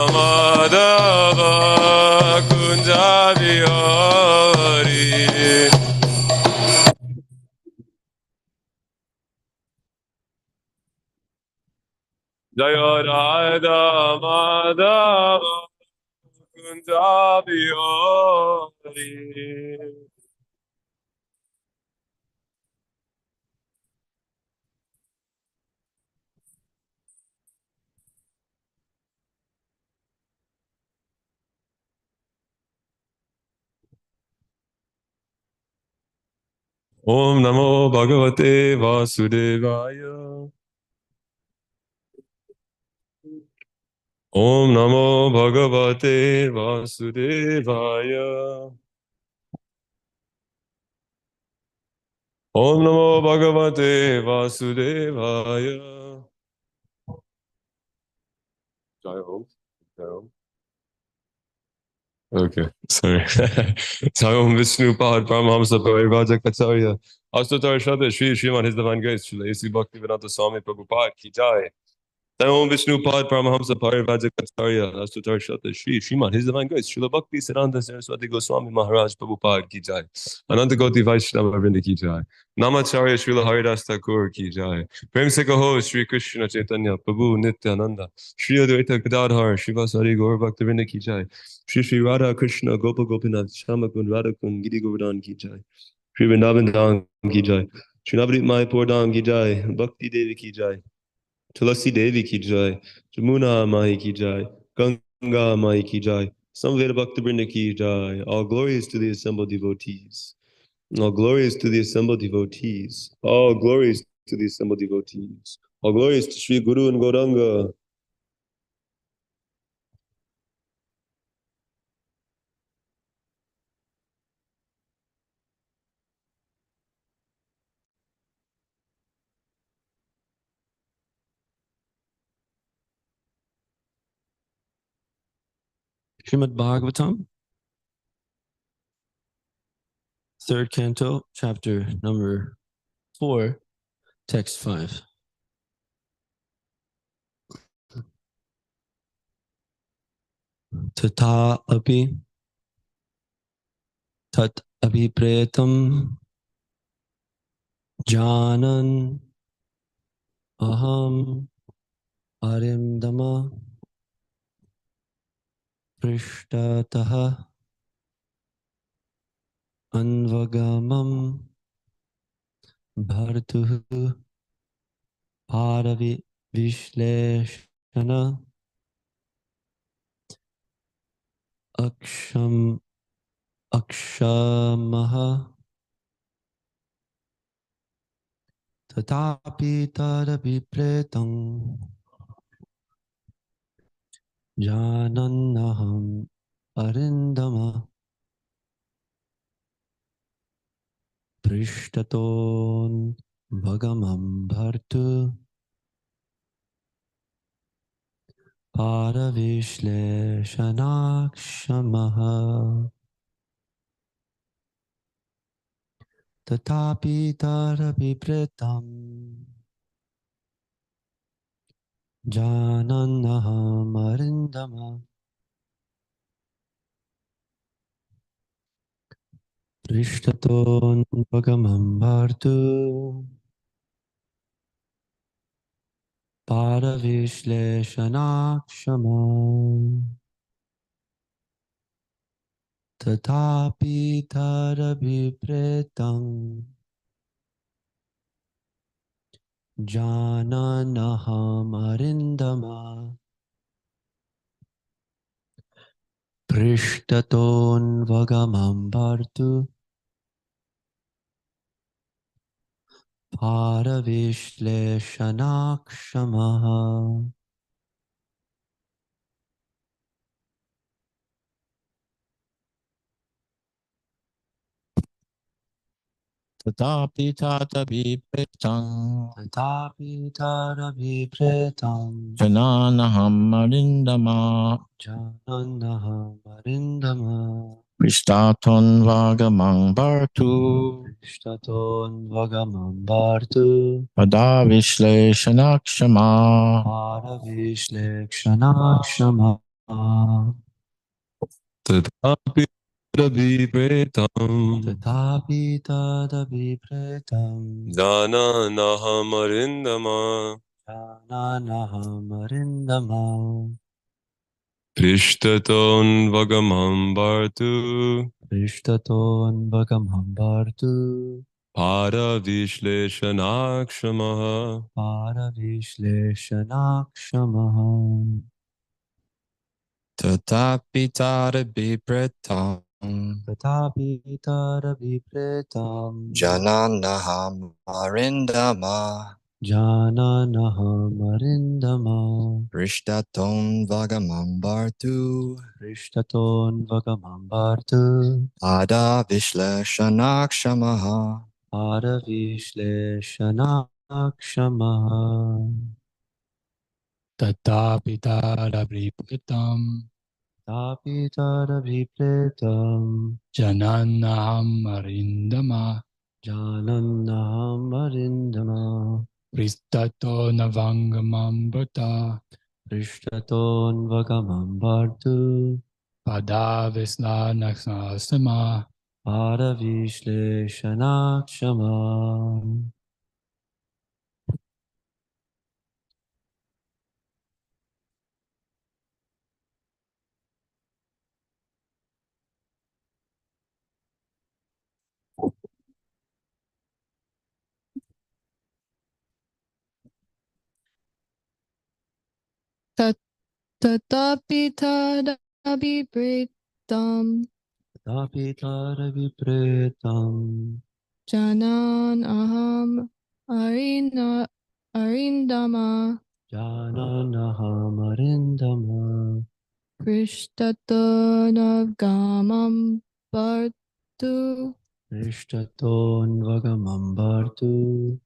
Madhava Kunja Vihari Jaya Radha Madhava Kunja Vihari Om Namo Bhagavate Vasudevaya Om Namo Bhagavate Vasudevaya Om Namo Bhagavate Vasudevaya Jai Om. Jai Om. Okay, sorry. Om Vishnu Pad Paramahamsa Parivaja Kacharya Ashtotar Shraddha Shri Sriman His Divine Grace Srila A.C. Bhaktivedanta Swami Prabhupada Ki Jai. Om Vishnu Pad Paramahamsa Parivaja Kacharya Ashtotar Shraddha Shri Sriman His Divine Grace Srila Bhakti Siddhanta Saraswati Goswami Maharaj Prabhupada Ki Jai. Ananta Goti Vaishnava Vrinda Ki Jai. Namacharya Srila Haridas Thakur Ki Jai. Prem Se Kaho Shri Krishna Chaitanya Prabhu Nityananda Shri Advaita Gadadhar Shivasari Gaur Bhakta Vrinda Ki Jai. Shri Shri Radha Krishna Gopal Gopinath Shama Kund Radha Kund Giri Govardhan Ki Jai. Shri Vrindavan Dham Ki Jai. Shri Navadvip Mayapur Dham Ki Jai. Bhakti Devi Ki Jai. Tulasi Devi Ki Jai. Jamuna Mai Ki Jai. Ganga Mai Ki Jai. Samveda Bhakta Vrinda Ki Jai. All glories to the assembled devotees. All glories to the assembled devotees. All glories to the assembled devotees. All glories to Sri Guru and Gauranga. Srimad Bhagavatam, third canto, chapter number 4, text 5. Tata api tat abhipretam janan aham arimdama prishtataha anvagamam bhartuh paravi vishleshana akshamaha tatapi tadabhipretam janannaham arindama prishtaton vagamam bhartu paravishleshanakshamah tatapi tadabhipretam janannaham arindama prishtaton vagamam bhartu paravishleshanakshamah tatapi tadabhipretam jananaham arindama prishtaton vagamam bhartu paravishleshanakshamah. Tatapi tatapi pretam Tatapi tadabhipretam jananaham arindama jananaham arindama prishtaton vagamang bhartu prishtaton vagamam bhartu pada vishleshanakshama paravishlekshanakshama Tatapi tadabhipretam Tatapi tadabhipretam Jananahamarindama Jananahamarindama Prishtaton vagamam bhartu Prishtaton Bhagamambartu Paravishleshanakshamaha Paravishleshanakshamaha Tatapi tadabhipretam Tatapi tadabhipretam Jananaham Arindama Jananahamarindama Prishtaton Vagamambartu Prishtaton Bhagamambartu Ada Vishleshanakshamaha Paravishleshanakshamaha Tatapi tadabhipretam Tapi tadabhipretam Jananaham Arindama Jananahamarindama Pristato Navangamambata Prishtaton Bhagamambartu Padavisla Naksasama Paravishleshanakshama Tatapi tadabhipretam Tapi tadabhipretam Janan aham arindama Jananahamarindama Krishtatanavgamam Bartu Prishtaton Bhagamambartu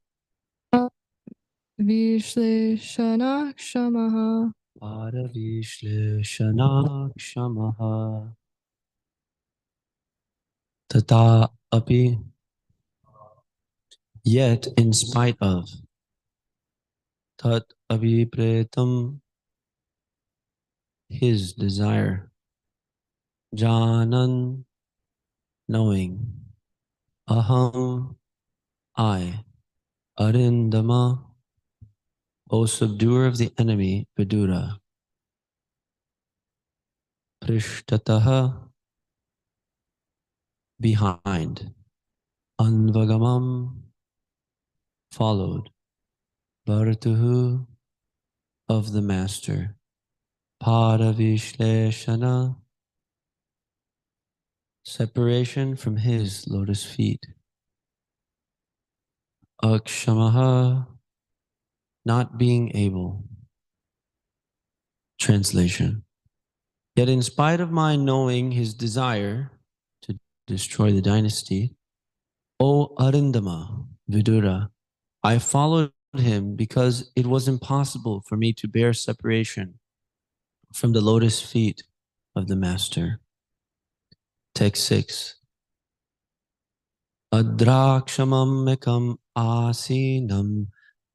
Vishleshanakshamah Paravishleshanakshamaha Tata api, yet in spite of Tat abhipretam, his desire, Janan, knowing, Aham, I, Arindama, O subduer of the enemy, Vidura, Prishtataha, behind, Anvagamam, followed, Bharatuhu, of the master, Paravishleshana, separation from his lotus feet, Akshamaha, not being able. Translation. Yet in spite of my knowing his desire to destroy the dynasty, O Arindama, Vidura, I followed him because it was impossible for me to bear separation from the lotus feet of the master. Text 6. Adrakshamam mekam asinam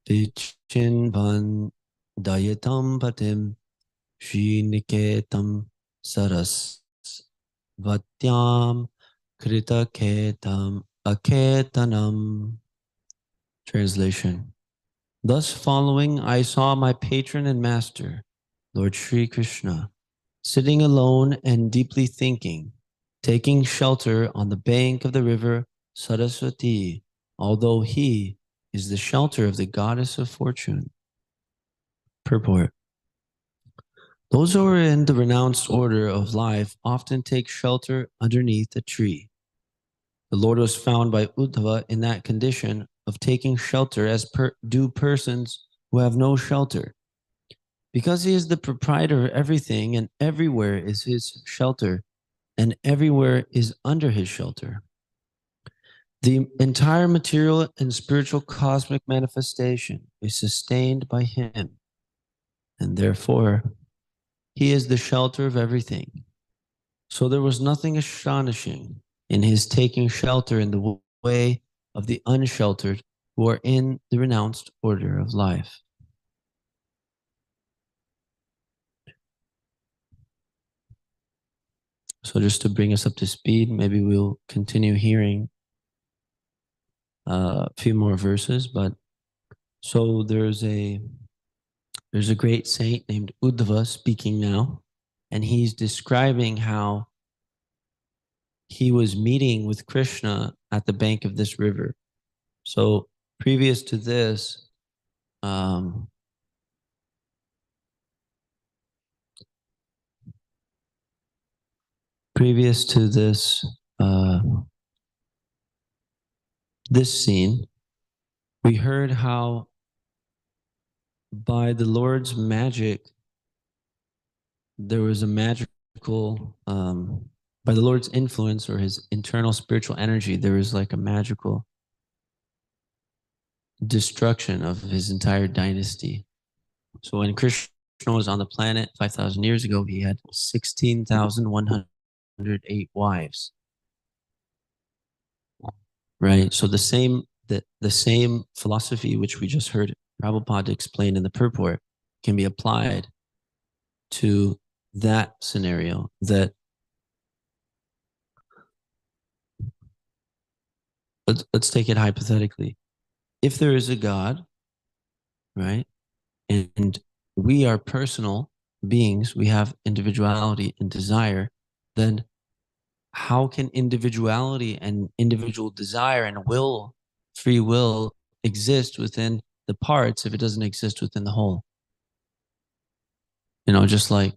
vichinvan dayatam patim Sriniketam saras vatyam kritaketam aketanam. Translation. Thus following, I saw my patron and master, Lord Sri Krishna, sitting alone and deeply thinking, taking shelter on the bank of the river Saraswati, although he is the shelter of the goddess of fortune. Purport. Those who are in the renounced order of life often take shelter underneath a tree. The Lord was found by Uddhava in that condition of taking shelter as do persons who have no shelter. Because he is the proprietor of everything and everywhere is his shelter and everywhere is under his shelter. The entire material and spiritual cosmic manifestation is sustained by him, and therefore he is the shelter of everything. So there was nothing astonishing in his taking shelter in the way of the unsheltered who are in the renounced order of life. So just to bring us up to speed, maybe we'll continue hearing a few more verses. But so there's a great saint named Uddhava speaking now, and he's describing how he was meeting with Krishna at the bank of this river. So previous to this, this scene, we heard how by the Lord's magic, there was a magical, by the Lord's influence or his internal spiritual energy, there was like a magical destruction of his entire dynasty. So when Krishna was on the planet 5,000 years ago, he had 16,108 wives. Right. So the same philosophy which we just heard Prabhupada explain in the purport can be applied to that scenario. That let's take it hypothetically. If there is a God, right, and we are personal beings, we have individuality and desire, then how can individuality and individual desire and will, free will, exist within the parts if it doesn't exist within the whole? You know, just like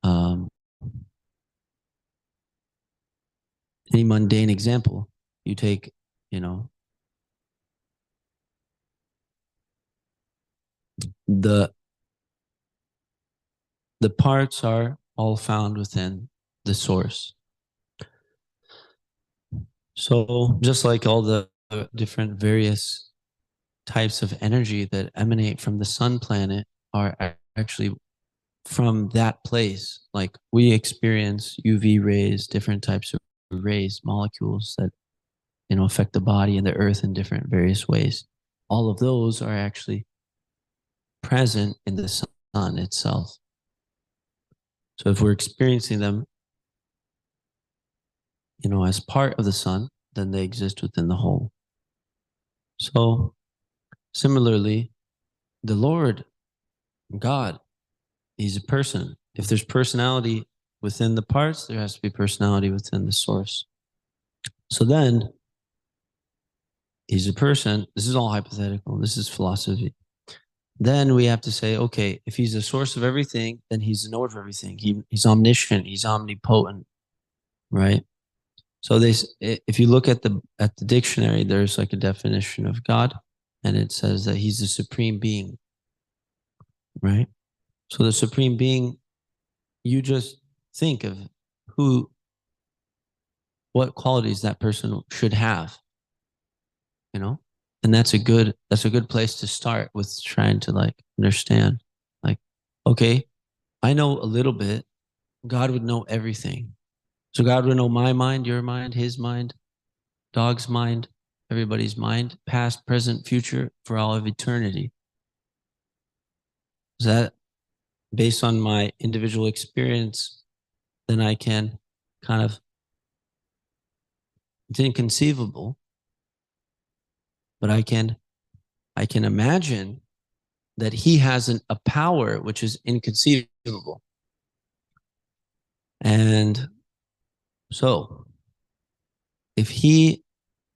any mundane example, you take, you know, the parts are all found within the source. So just like all the different various types of energy that emanate from the sun planet are actually from that place. Like we experience UV rays, different types of rays, molecules that, you know, affect the body and the earth in different various ways. All of those are actually present in the sun itself. So if we're experiencing them, you know, as part of the sun, then they exist within the whole. So similarly, the Lord, God, he's a person. If there's personality within the parts, there has to be personality within the source. So then he's a person. This is all hypothetical. This is philosophy. Then we have to say, okay, if he's the source of everything, then he's the knower of everything. He's omniscient. He's omnipotent, right? So if you look at the dictionary, there's like a definition of God, and it says that he's the supreme being, right? So the supreme being, you just think of what qualities that person should have, you know? And that's a good place to start with, trying to like understand, like, okay, I know a little bit. God would know everything. So God would know my mind, your mind, his mind, dog's mind, everybody's mind, past, present, future, for all of eternity. Is that based on my individual experience? Then I can kind of, it's inconceivable, but I can imagine that he has a power which is inconceivable. And so if he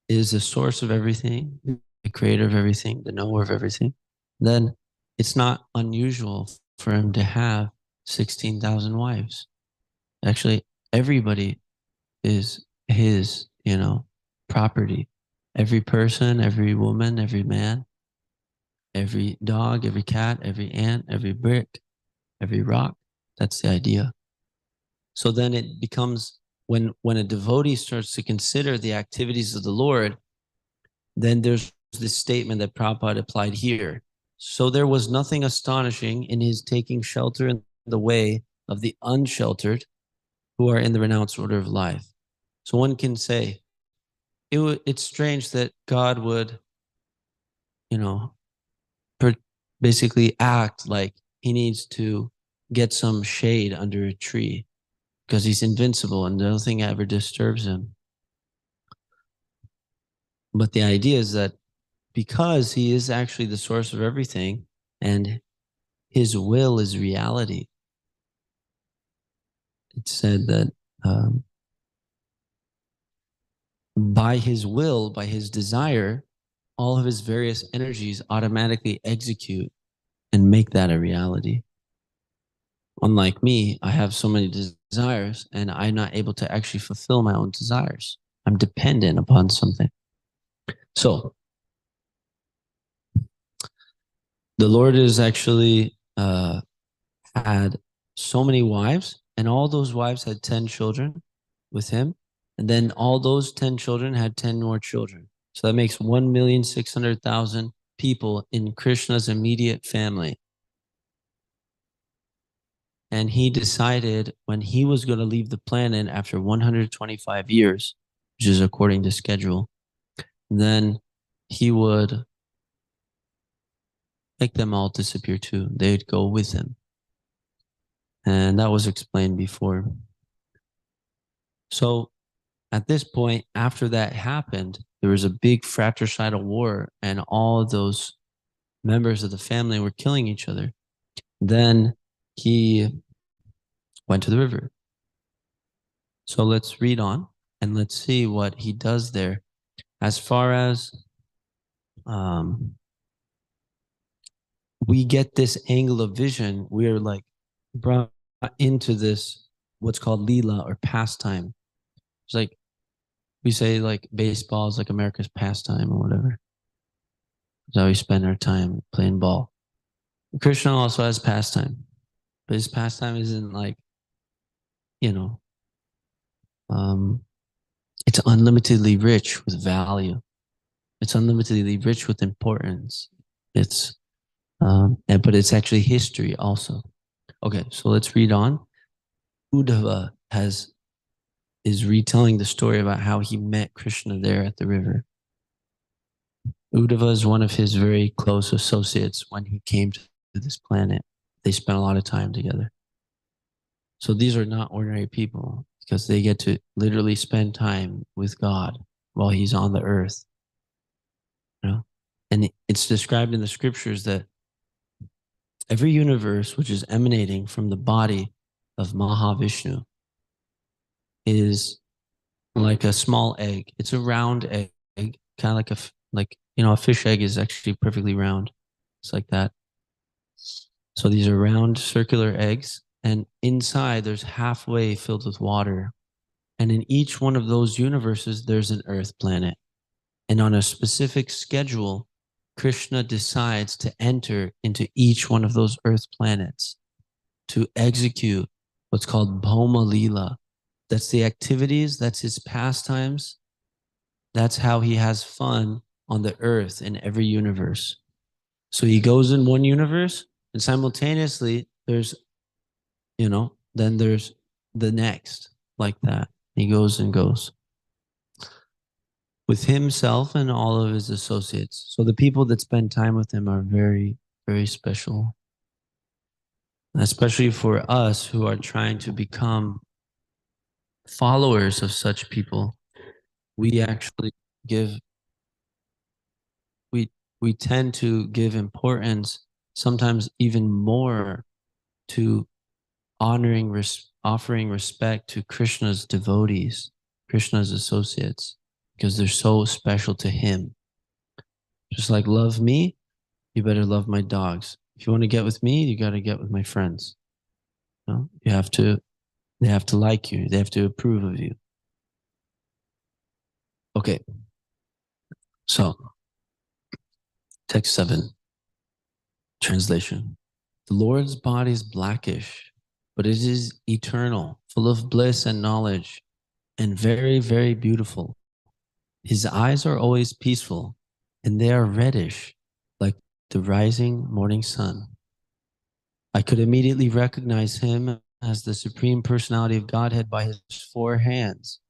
is the source of everything, the creator of everything, the knower of everything, then it's not unusual for him to have 16,000 wives. Actually, everybody is his, you know, property. Every person, every woman, every man, every dog, every cat, every ant, every brick, every rock. That's the idea. So then it becomes, when a devotee starts to consider the activities of the Lord, then there's this statement that Prabhupada applied here. So there was nothing astonishing in his taking shelter in the way of the unsheltered who are in the renounced order of life. So one can say, it's strange that God would, you know, basically act like he needs to get some shade under a tree because he's invincible and nothing ever disturbs him. But the idea is that because he is actually the source of everything and his will is reality, it's said that by his will, by his desire, all of his various energies automatically execute and make that a reality. Unlike me, I have so many desires and I'm not able to actually fulfill my own desires. I'm dependent upon something. So the Lord is actually had so many wives, and all those wives had 10 children with him. And then all those 10 children had 10 more children. So that makes 1,600,000 people in Krishna's immediate family. And he decided when he was going to leave the planet after 125 years, which is according to schedule, then he would make them all disappear too. They'd go with him. And that was explained before. So at this point, after that happened, there was a big fratricidal war and all those members of the family were killing each other. Then he went to the river. So let's read on and let's see what he does there. As far as we get this angle of vision, we're like brought into this, what's called Leela or pastime. It's like, we say like baseball is like America's pastime or whatever. That's how we spend our time playing ball. Krishna also has pastime, but his pastime isn't like, you know, it's unlimitedly rich with value. It's unlimitedly rich with importance. It's, but it's actually history also. Okay, so let's read on. Uddhava is retelling the story about how he met Krishna there at the river. Uddhava is one of his very close associates when he came to this planet. They spent a lot of time together. So these are not ordinary people because they get to literally spend time with God while he's on the earth. You know? And it's described in the scriptures that every universe which is emanating from the body of Mahavishnu is like a small egg. It's a round egg, kind of like a fish egg is actually perfectly round. It's like that. So these are round circular eggs, and inside there's halfway filled with water. And in each one of those universes, there's an earth planet. And on a specific schedule, Krishna decides to enter into each one of those earth planets to execute what's called Bhoma Leela. That's the activities, that's his pastimes. That's how he has fun on the earth in every universe. So he goes in one universe and simultaneously there's, then there's the next like that. He goes and goes with himself and all of his associates. So the people that spend time with him are very, very special. Especially for us who are trying to become followers of such people, we actually we tend to give importance, sometimes even more, to offering respect to Krishna's devotees, Krishna's associates, because they're so special to him. Just like love me, you better love my dogs. If you want to get with me, you got to get with my friends. They have to like you. They have to approve of you. Okay. So, text 7, translation. The Lord's body is blackish, but it is eternal, full of bliss and knowledge, and very, very beautiful. His eyes are always peaceful, and they are reddish, like the rising morning sun. I could immediately recognize him as the Supreme Personality of Godhead by his 4 hands,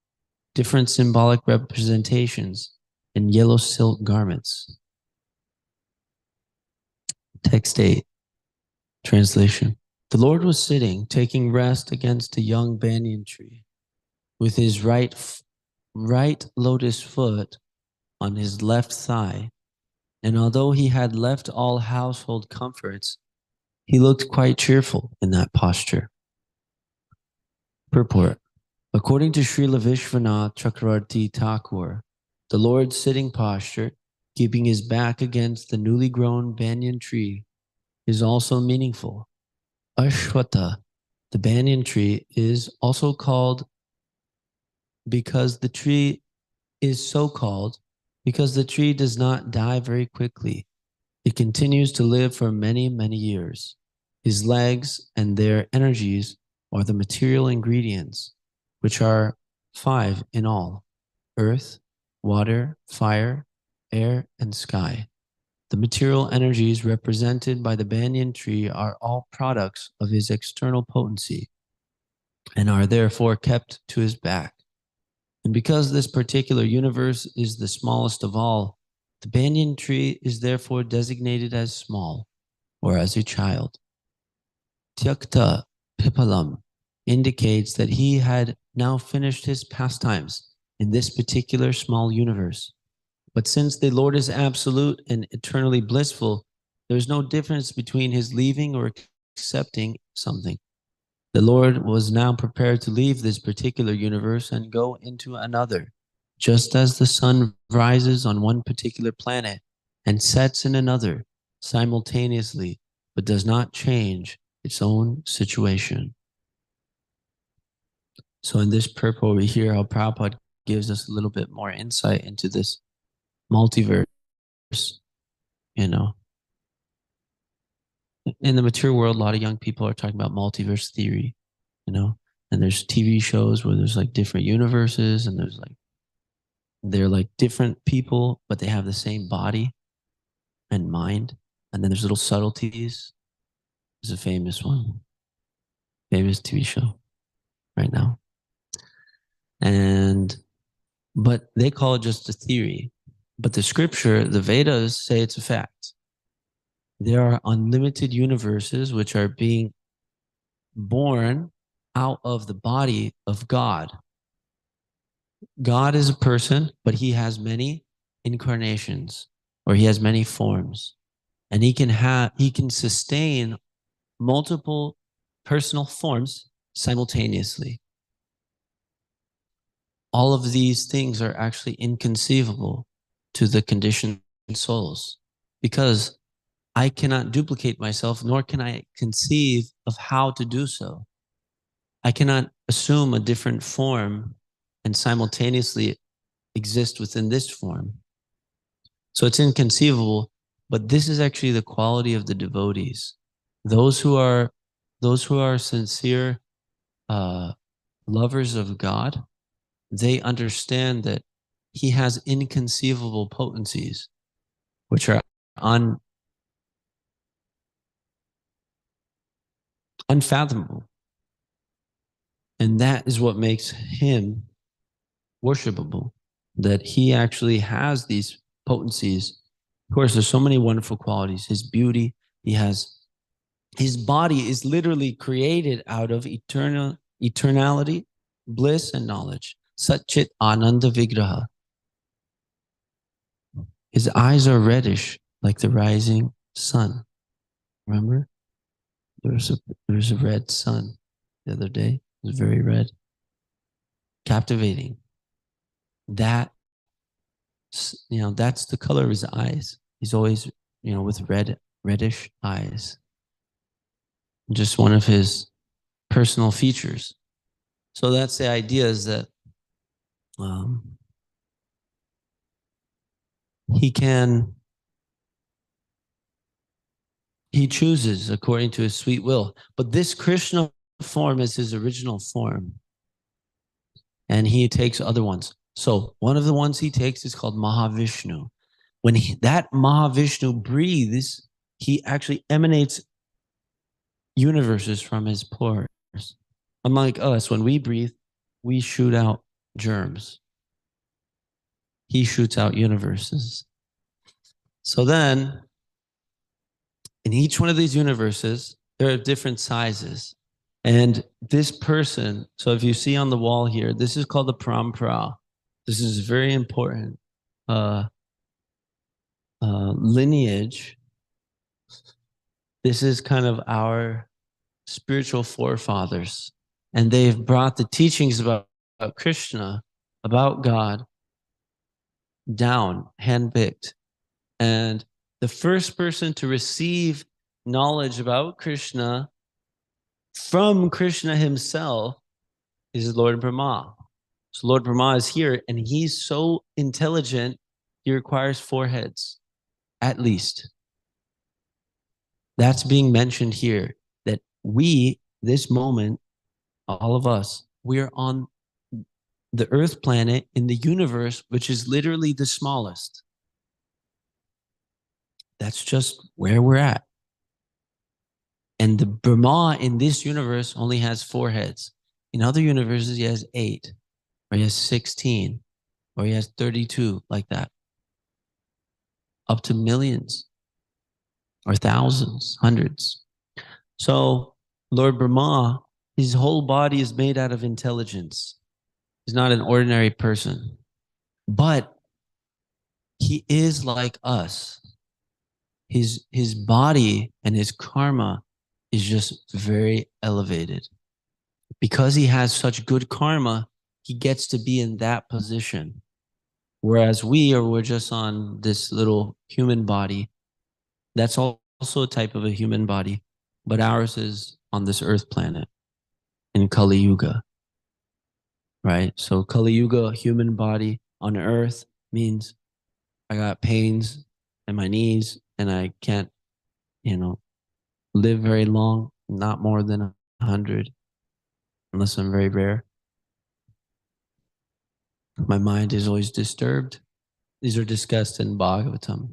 different symbolic representations, and yellow silk garments. Text 8, translation. The Lord was sitting, taking rest against a young banyan tree, with his right lotus foot on his left thigh. And although he had left all household comforts, he looked quite cheerful in that posture. Purport. According to Srila Vishwanath Chakravarti Thakur, the Lord's sitting posture, keeping his back against the newly grown banyan tree, is also meaningful. Ashwatha, the banyan tree, is also called because the tree does not die very quickly. It continues to live for many, many years. His legs and their energies are the material ingredients, which are 5 in all: earth, water, fire, air, and sky. The material energies represented by the banyan tree are all products of his external potency and are therefore kept to his back. And because this particular universe is the smallest of all, the banyan tree is therefore designated as small, or as a child. Tyakta Pipalam indicates that he had now finished his pastimes in this particular small universe. But since the Lord is absolute and eternally blissful, there is no difference between his leaving or accepting something. The Lord was now prepared to leave this particular universe and go into another, just as the sun rises on one particular planet and sets in another simultaneously, but does not change its own situation. So in this purport over here, how Prabhupada gives us a little bit more insight into this multiverse, you know. In the mature world, a lot of young people are talking about multiverse theory, you know, and there's TV shows where there's like different universes and they're like different people, but they have the same body and mind. And then there's little subtleties. There's a famous one, famous TV show right now. But they call it just a theory. But the scripture, the Vedas say it's a fact. There are unlimited universes which are being born out of the body of God. God is a person, but he has many incarnations, or he has many forms. And he can sustain multiple personal forms simultaneously. All of these things are actually inconceivable to the conditioned souls, because I cannot duplicate myself, nor can I conceive of how to do so. I cannot assume a different form and simultaneously exist within this form. So it's inconceivable, but this is actually the quality of the devotees. Those who are sincere lovers of God, they understand that he has inconceivable potencies, which are unfathomable. And that is what makes him worshipable, that he actually has these potencies. Of course, there's so many wonderful qualities. His beauty, his body is literally created out of eternality, bliss, and knowledge. Satchit Ananda Vigraha. His eyes are reddish like the rising sun. Remember? There was a red sun the other day. It was very red. Captivating. That's the color of his eyes. He's always, with reddish eyes. Just one of his personal features. So that's the idea, is that he chooses according to his sweet will. But this Krishna form is his original form. And he takes other ones. So one of the ones he takes is called Mahavishnu. When that Mahavishnu breathes, he actually emanates universes from his pores. Unlike us, when we breathe, we shoot out germs. He shoots out universes. So then, in each one of these universes, There are different sizes. And this person, so if you see on the wall here, this is called the parampara. This is very important lineage. This is kind of our spiritual forefathers. And they've brought the teachings about Krishna, about God, down, handpicked. And the first person to receive knowledge about Krishna from Krishna himself is Lord Brahma. So Lord Brahma is here, and he's so intelligent, he requires 4 heads, at least. That's being mentioned here, that we, this moment, all of us, we are on the Earth planet in the universe, which is literally the smallest. That's just where we're at. And the Brahma in this universe only has 4 heads. In other universes, he has 8, or he has 16, or he has 32, like that. Up to millions, or thousands, hundreds. So Lord Brahma, his whole body is made out of intelligence. He's not an ordinary person, but he is like us. His body and his karma is just very elevated. Because he has such good karma, he gets to be in that position. Whereas we're just on this little human body. That's also a type of a human body, but ours is on this earth planet in Kali Yuga. Right? So Kali Yuga, human body on earth, means I got pains in my knees and I can't, live very long, not more than 100, unless I'm very rare. My mind is always disturbed. These are discussed in Bhagavatam.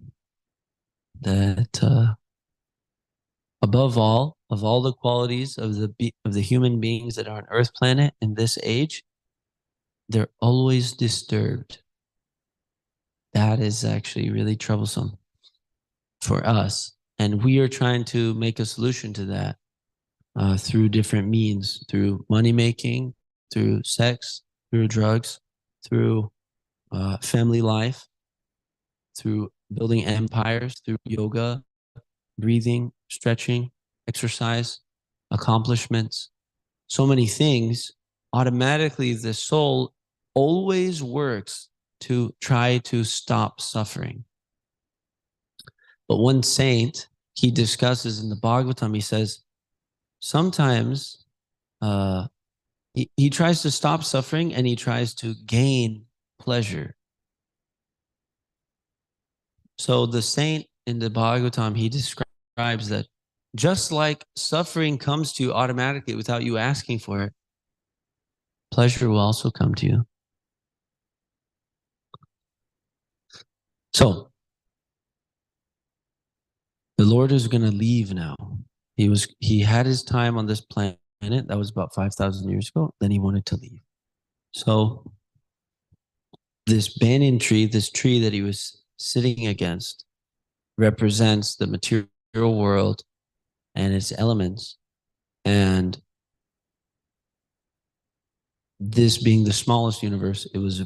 That above all, of all the qualities of the human beings that are on Earth planet in this age, they're always disturbed. That is actually really troublesome for us. And we are trying to make a solution to that through different means, through money making, through sex, through drugs, through family life, through building empires, through yoga, breathing, stretching, exercise, accomplishments, so many things. Automatically, the soul always works to try to stop suffering. But one saint, he discusses in the Bhagavatam, he says, sometimes he tries to stop suffering and he tries to gain pleasure. So the saint in the Bhagavatam, he describes that just like suffering comes to you automatically without you asking for it, pleasure will also come to you. So the Lord is going to leave now. He had his time on this planet. That was about 5,000 years ago. Then he wanted to leave. So this banyan tree, this tree that he was sitting against, represents the material world and its elements. And this being the smallest universe, it was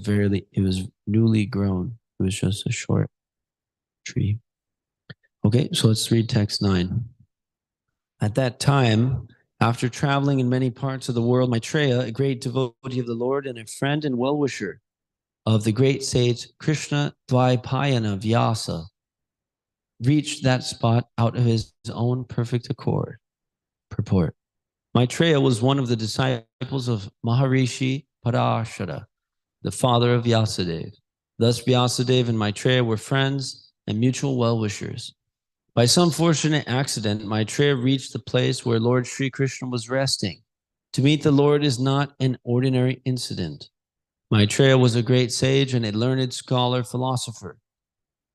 newly grown. It was just a short tree. Okay, so let's read text 9. At that time, after traveling in many parts of the world, Maitreya, a great devotee of the Lord and a friend and well-wisher of the great sage Krishna Dvaipayana Vyasa, reached that spot out of his own perfect accord. Purport. Maitreya was one of the disciples of Maharishi Parashara, the father of Vyasadeva. Thus Vyasadeva and Maitreya were friends and mutual well-wishers. By some fortunate accident, Maitreya reached the place where Lord Sri Krishna was resting. To meet the Lord is not an ordinary incident. Maitreya was a great sage and a learned scholar philosopher,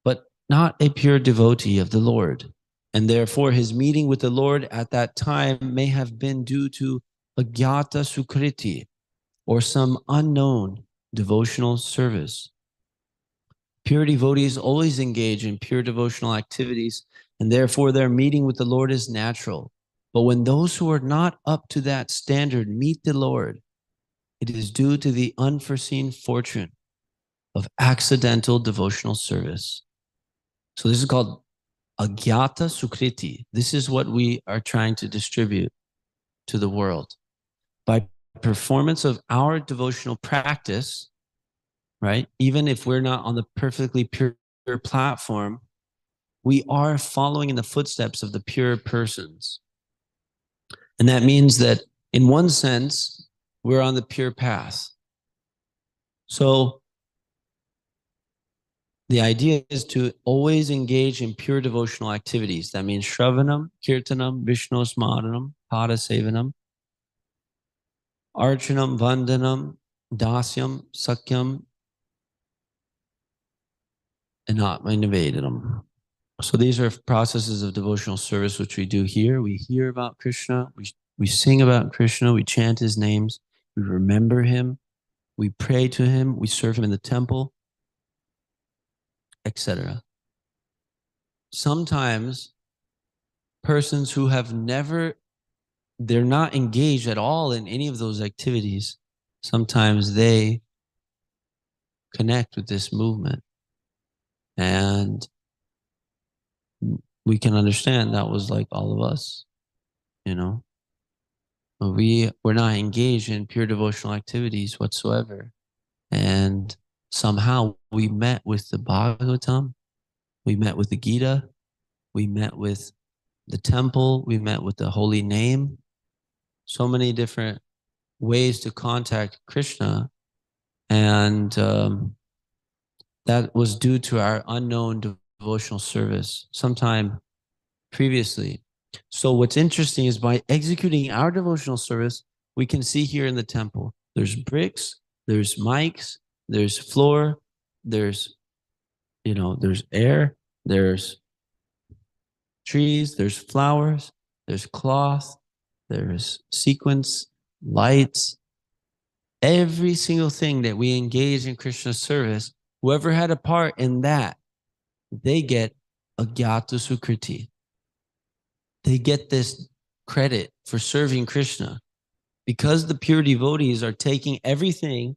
but not a pure devotee of the Lord. And therefore his meeting with the Lord at that time may have been due to agyata sukriti, or some unknown devotional service. Pure devotees always engage in pure devotional activities, and therefore their meeting with the Lord is natural. But when those who are not up to that standard meet the Lord, it is due to the unforeseen fortune of accidental devotional service. So this is called Agyata Sukriti. This is what we are trying to distribute to the world. By performance of our devotional practice, right? Even if we're not on the perfectly pure platform, we are following in the footsteps of the pure persons. And that means that in one sense, we're on the pure path. So the idea is to always engage in pure devotional activities. That means Shravanam, Kirtanam, Vishnu Smaranam, Pada Sevanam, Archanam, Vandanam, Dasyam, Sakyam, and Atma Nivedanam. So these are processes of devotional service which we do here. We hear about Krishna, we sing about Krishna, we chant his names, we remember him, we pray to him, we serve him in the temple, etc. Sometimes persons who have they're not engaged at all in any of those activities, sometimes they connect with this movement. And we can understand that was like all of us, you know. We're not engaged in pure devotional activities whatsoever. And somehow we met with the Bhagavatam, we met with the Gita, we met with the temple, we met with the holy name, so many different ways to contact Krishna. And that was due to our unknown devotional service sometime previously. So what's interesting is by executing our devotional service, we can see here in the temple, there's bricks, there's mics, there's floor, there's air, there's trees, there's flowers, there's cloth, there's sequins, lights. Every single thing that we engage in Krishna's service, whoever had a part in that, they get Agyata Sukriti. They get this credit for serving Krishna. Because the pure devotees are taking everything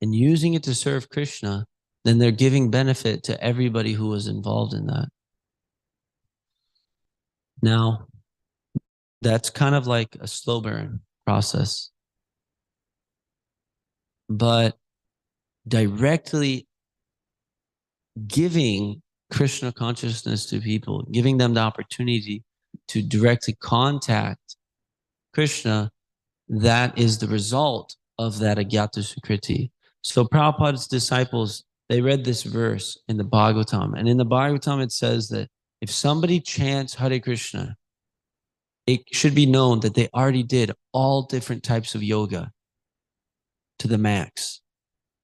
and using it to serve Krishna, then they're giving benefit to everybody who was involved in that. Now, that's kind of like a slow burn process. But directly giving Krishna consciousness to people, giving them the opportunity to directly contact Krishna, that is the result of that Agyata Sukriti. So Prabhupada's disciples, they read this verse in the Bhagavatam. And in the Bhagavatam, it says that if somebody chants Hare Krishna, it should be known that they already did all different types of yoga to the max,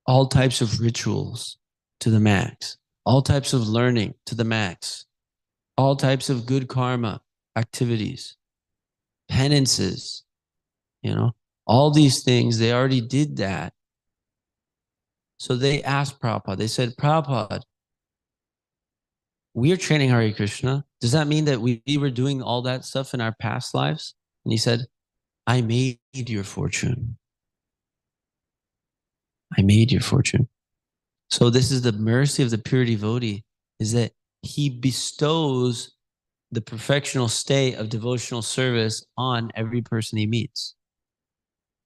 all types of rituals to the max, all types of learning to the max, all types of good karma activities, penances, all these things, they already did that. So they asked Prabhupada, they said, Prabhupada, we're training Hare Krishna. Does that mean that we were doing all that stuff in our past lives? And he said, I made your fortune. I made your fortune. So this is the mercy of the pure devotee, is that he bestows the perfectional state of devotional service on every person he meets.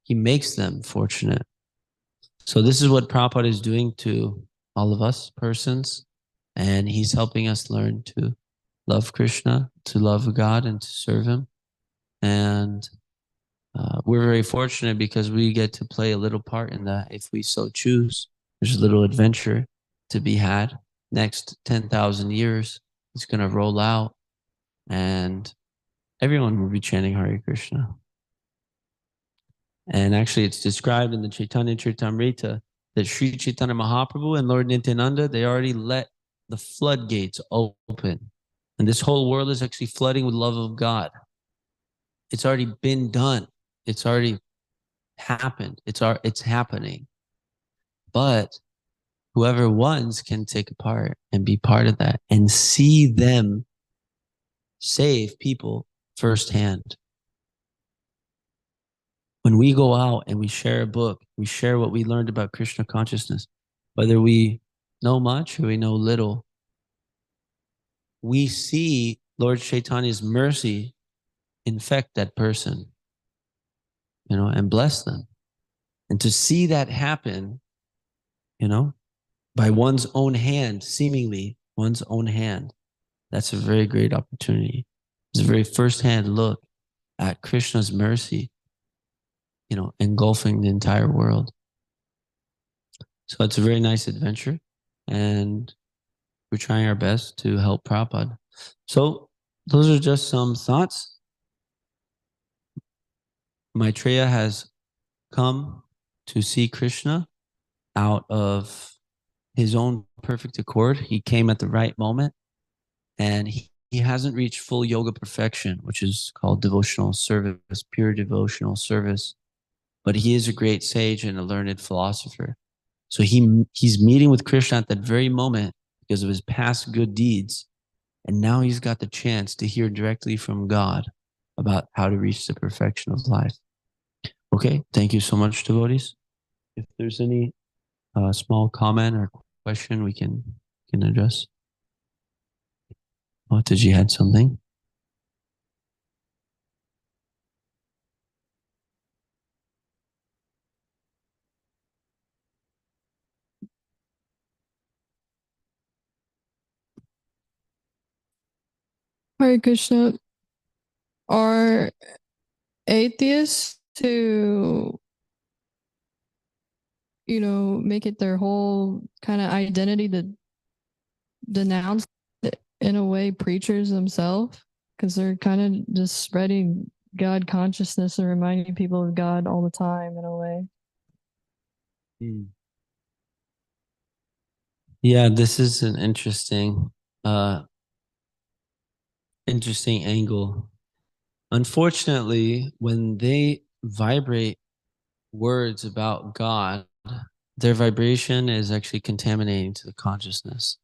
He makes them fortunate. So this is what Prabhupada is doing to all of us persons. And he's helping us learn to love Krishna, to love God, and to serve him. And we're very fortunate because we get to play a little part in that if we so choose. There's a little adventure to be had. Next 10,000 years, it's going to roll out and everyone will be chanting Hare Krishna. And actually, it's described in the Chaitanya Charitamrita that Sri Chaitanya Mahaprabhu and Lord Nityananda, they already let the floodgates open. And this whole world is actually flooding with love of God. It's already been done. It's already happened. It's happening. But whoever wants can take a part and be part of that and see them save people firsthand. when we go out and we share a book, we share what we learned about Krishna consciousness, whether we know much or we know little, we see Lord Chaitanya's mercy infect that person, and bless them. And to see that happen, by one's own hand, seemingly one's own hand, that's a very great opportunity. It's a very firsthand look at Krishna's mercy, engulfing the entire world. So it's a very nice adventure, and we're trying our best to help Prabhupada. So those are just some thoughts. Maitreya has come to see Krishna out of his own perfect accord. He came at the right moment, and he hasn't reached full yoga perfection, which is called devotional service, pure devotional service. But he is a great sage and a learned philosopher. So he's meeting with Krishna at that very moment because of his past good deeds. And now he's got the chance to hear directly from God about how to reach the perfection of life. Okay, thank you so much, devotees. If there's any small comment or question we can address. Oh, did you add something? Hare Krishna, are atheists to, make it their whole kind of identity to denounce, in a way, preachers themselves? Because they're kind of just spreading God consciousness and reminding people of God all the time, in a way. Yeah, this is an interesting angle. Unfortunately, when they vibrate words about God, their vibration is actually contaminating to the consciousness.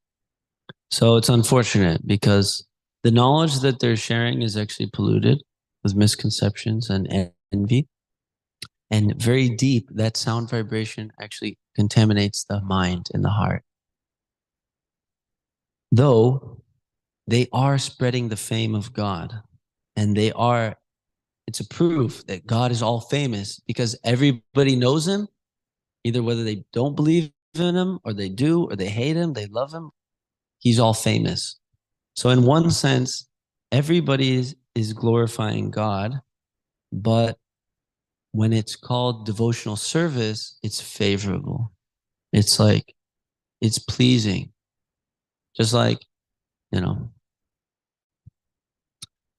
So it's unfortunate because the knowledge that they're sharing is actually polluted with misconceptions and envy. And very deep, that sound vibration actually contaminates the mind and the heart. Though they are spreading the fame of God, and it's a proof that God is all famous because everybody knows him, either whether they don't believe in him or they do, or they hate him, they love him. He's all famous. So in one sense, everybody is glorifying God, but when it's called devotional service, it's favorable. It's like, it's pleasing. Just like,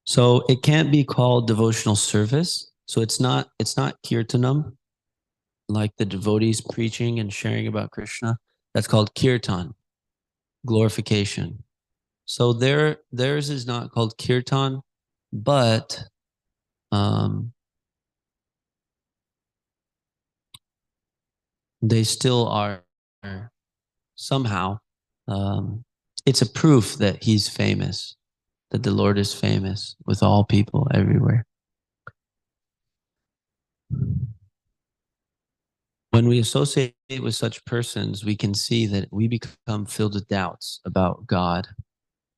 So it can't be called devotional service. So it's not kirtanam, like the devotees preaching and sharing about Krishna. That's called kirtan, glorification. So theirs is not called kirtan, but they still are somehow. It's a proof that he's famous, that the Lord is famous with all people everywhere. When we associate with such persons, we can see that we become filled with doubts about God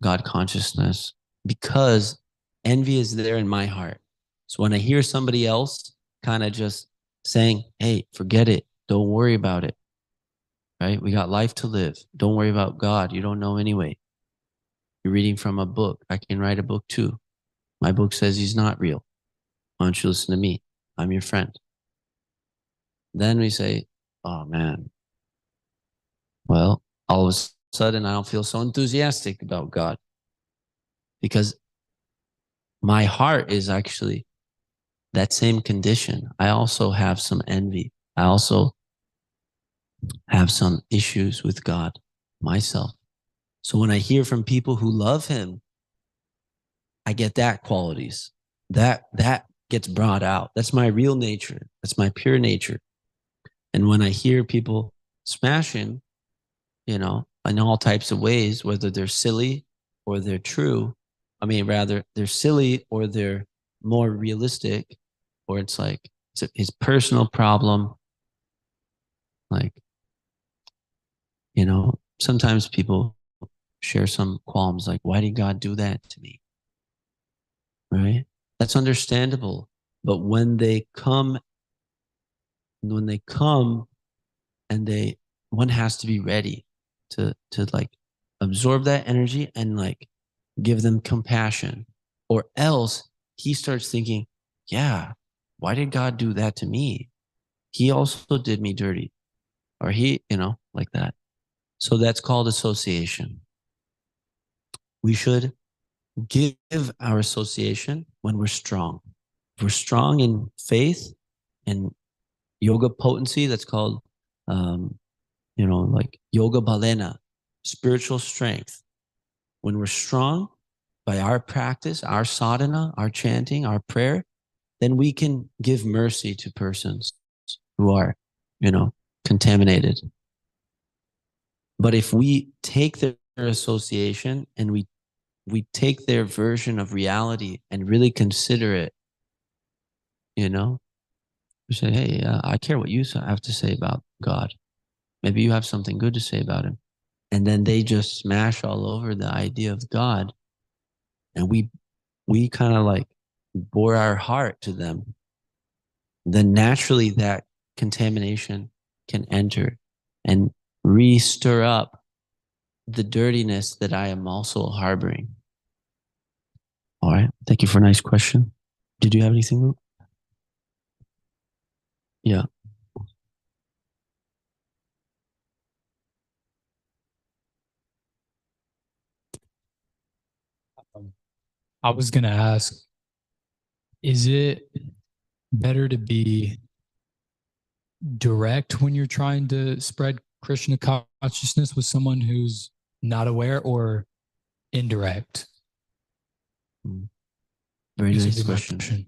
consciousness, because envy is there in my heart. So when I hear somebody else kind of just saying, hey, forget it, don't worry about it, right? We got life to live. Don't worry about God. You don't know anyway. You're reading from a book. I can write a book too. My book says he's not real. Why don't you listen to me? I'm your friend. Then we say, oh man, well, all of a sudden I don't feel so enthusiastic about God because my heart is actually that same condition. I also have some envy. I also have some issues with God myself. So when I hear from people who love him, I get that qualities. That gets brought out. That's my real nature. That's my pure nature. And when I hear people smash him, in all types of ways, whether they're silly or they're true, rather they're silly or they're more realistic, or it's It's his personal problem. Like, you know, sometimes people share some qualms like, why did God do that to me? Right? That's understandable. But when they come and one has to be ready to like absorb that energy and like give them compassion, or else he starts thinking, yeah, why did God do that to me? He also did me dirty, or he, like that. So that's called association. We should give our association when we're strong. If we're strong in faith and yoga potency, that's called like yoga balena, spiritual strength. When we're strong by our practice, our sadhana, our chanting, our prayer, then we can give mercy to persons who are, contaminated. But if we take their association and we take their version of reality and really consider it, we say, hey, I care what you have to say about God. Maybe you have something good to say about him. And then they just smash all over the idea of God. And we kind of like bore our heart to them. Then naturally that contamination can enter and re-stir up the dirtiness that I am also harboring. All right. Thank you for a nice question. Did you have anything, Luke? Yeah. I was going to ask, is it better to be direct when you're trying to spread Krishna consciousness with someone who's not aware, or indirect? Very This would nice be my question.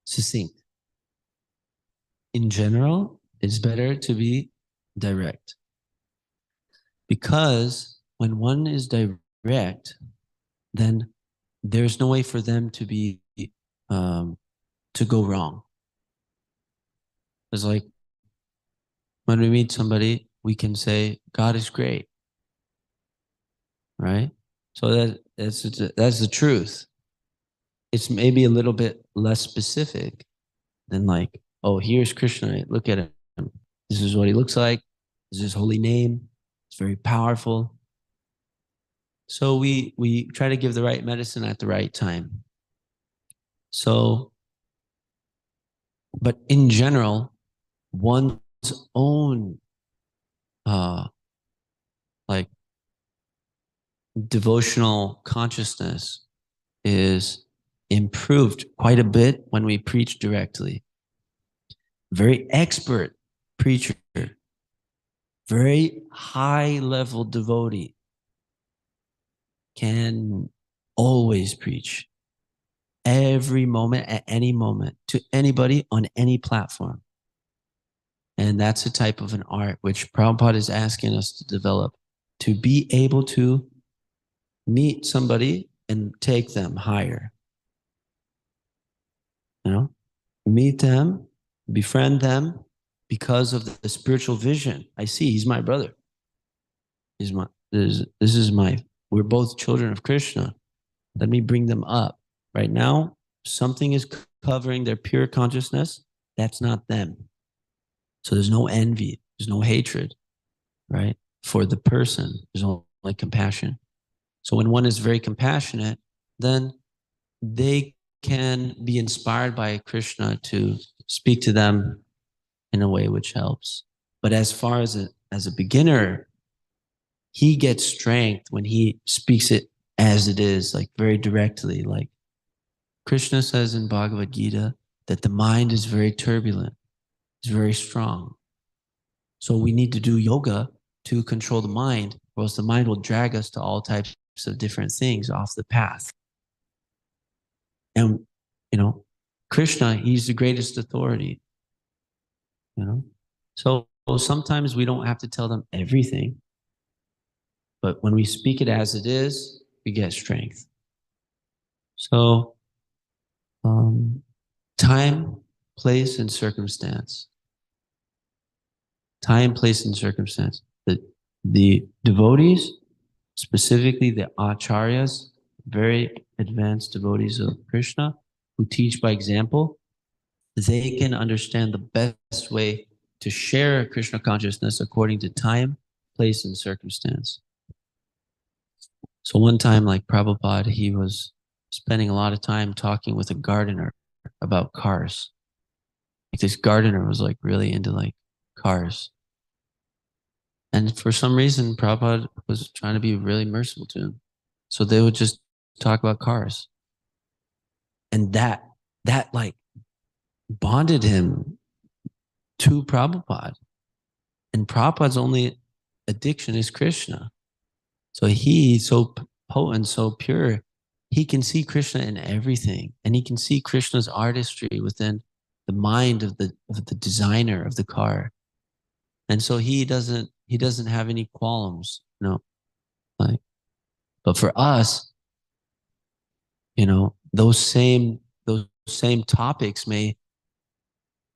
Succinct. In general, it's better to be direct. Because when one is direct, then there's no way for them to be to go wrong. It's like when we meet somebody, we can say, God is great. Right? So that's the truth. It's maybe a little bit less specific than like, oh, here's Krishna. Look at him. This is what he looks like. This is his holy name. It's very powerful. So we try to give the right medicine at the right time. So, but in general, one's own like devotional consciousness is improved quite a bit when we preach directly. Very expert preacher, very high level devotee can always preach every moment, at any moment, to anybody on any platform. And that's a type of an art which Prabhupada is asking us to develop, to be able to meet somebody and take them higher. Meet them, befriend them because of the spiritual vision. I see he's my brother. We're both children of Krishna. Let me bring them up. Right now, something is covering their pure consciousness. That's not them. So there's no envy. There's no hatred, right? For the person, there's only compassion. So when one is very compassionate, then they can be inspired by Krishna to speak to them in a way which helps. But as far as a beginner, he gets strength when he speaks it as it is, like very directly. Like Krishna says in Bhagavad Gita that the mind is very turbulent, it's very strong. So we need to do yoga to control the mind, or else the mind will drag us to all types of different things off the path. And, Krishna, he's the greatest authority, So sometimes we don't have to tell them everything, but when we speak it as it is, we get strength. So time place, and circumstance. Time, place, and circumstance. The devotees, specifically the acharyas, very advanced devotees of Krishna, who teach by example, they can understand the best way to share Krishna consciousness according to time, place, and circumstance. So one time, like Prabhupada, he was spending a lot of time talking with a gardener about cars. Like this gardener was like really into like cars. And for some reason, Prabhupada was trying to be really merciful to him. So they would just talk about cars. And that like bonded him to Prabhupada. And Prabhupada's only addiction is Krishna. So he's so potent, so pure. He can see Krishna in everything. And he can see Krishna's artistry within the mind of the designer of the car. And so he doesn't have any qualms, you know, like, but for us, you know, those same topics may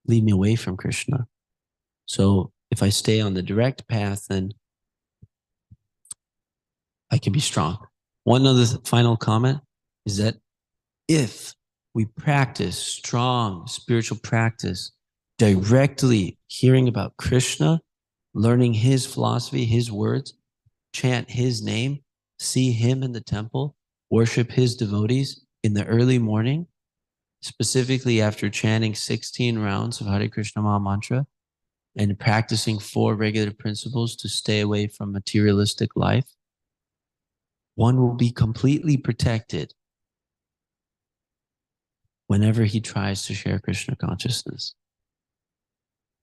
lead me away from Krishna. So if I stay on the direct path, then I can be strong. One other final comment is that if we practice strong spiritual practice, directly hearing about Krishna, learning his philosophy, his words, chant his name, see him in the temple, worship his devotees in the early morning, specifically after chanting 16 rounds of Hare Krishna Maha Mantra and practicing 4 regular principles to stay away from materialistic life, one will be completely protected whenever he tries to share Krishna consciousness.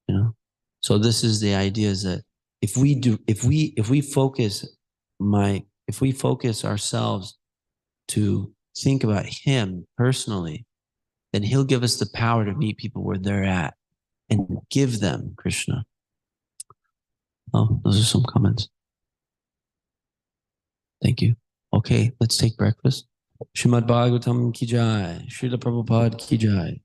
You know? So this is the idea, is that if we focus ourselves to think about him personally, then he'll give us the power to meet people where they're at and give them Krishna. Oh, those are some comments. Thank you. Okay, let's take breakfast. Srimad Bhagavatam ki jai. Srila Prabhupada ki jai.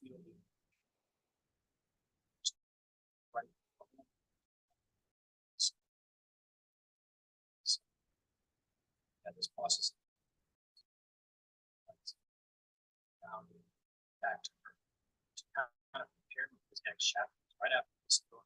feel the right that this process down back to her to kind of prepare me for this next chapter right after this so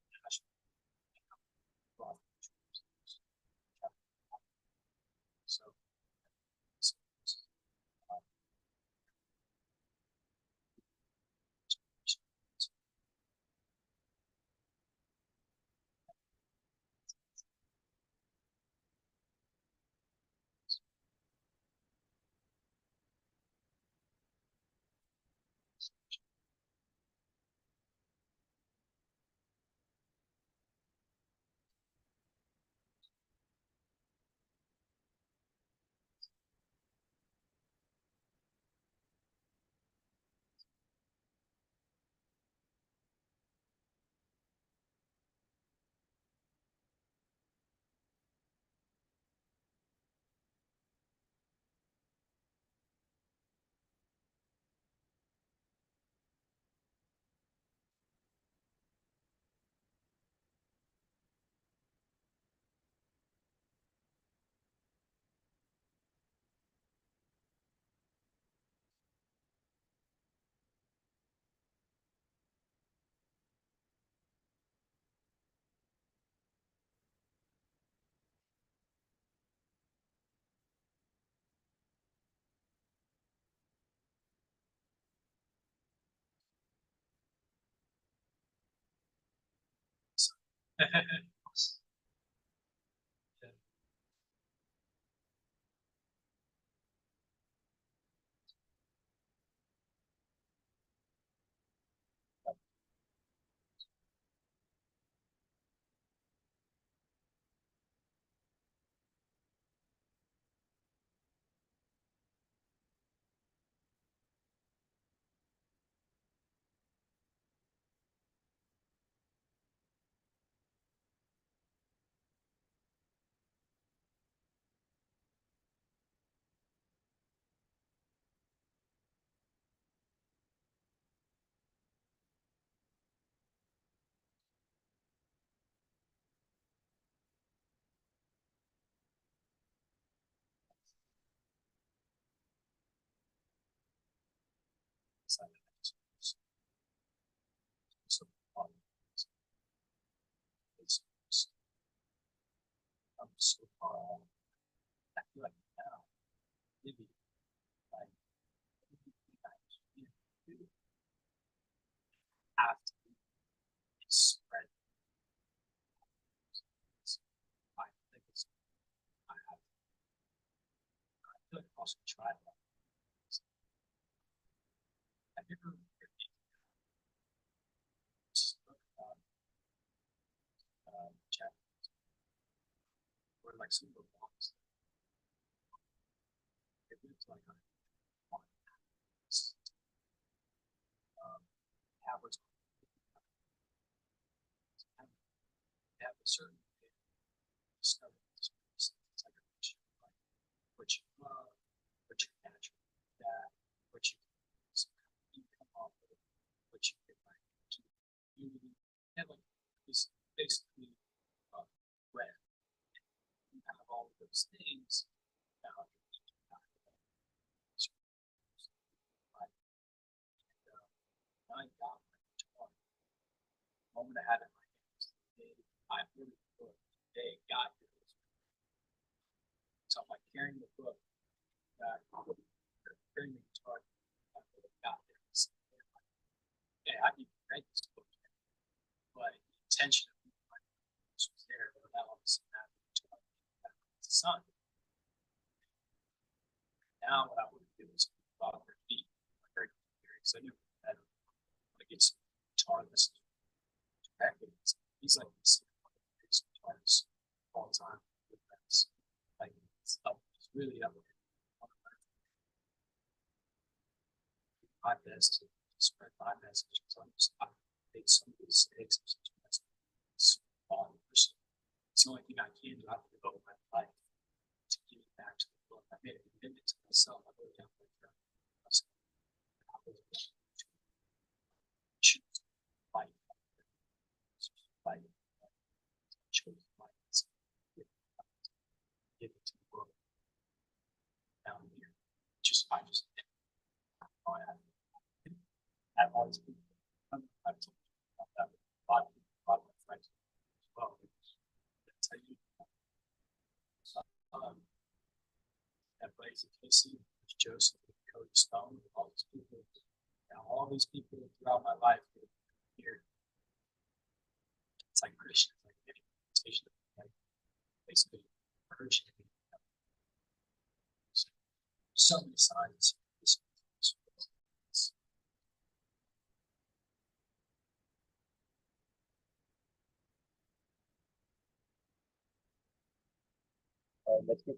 I'm so far off. I feel like now, maybe like you have to spread. I think it's I have. I feel like I also try that. I never really spoke about chat or like some of the blogs. It was like habits have a certain discovery like what you love, what you naturally that, what you come off of, what you can like to community, and like this basically when you have all of those things now I got the moment I had in my hands, I really put they got here. So I'm like carrying the book back, carrying the guitar, I really got there. Yeah, I didn't read this book yet, but the intention of my was there, but that was the sun. Now what I would do is about their feet, very curious. I knew that I get some guitar lessons. He's like this guitarist all the time with friends. Like it's really up there. My best to spread my message because I made some mistakes. It's the only thing I can do. I have to devote my life to give back to the book. I made a commitment to myself. I wrote down my I just I have all these people. I've told you about that with a lot of my friends as well. That's how you that Blaze and Casey, Joseph, Cody Stone, all these people. Now, all these people throughout my life here. It's like Krishna, like any meditation, like basically encouraging me. So many signs. Let's get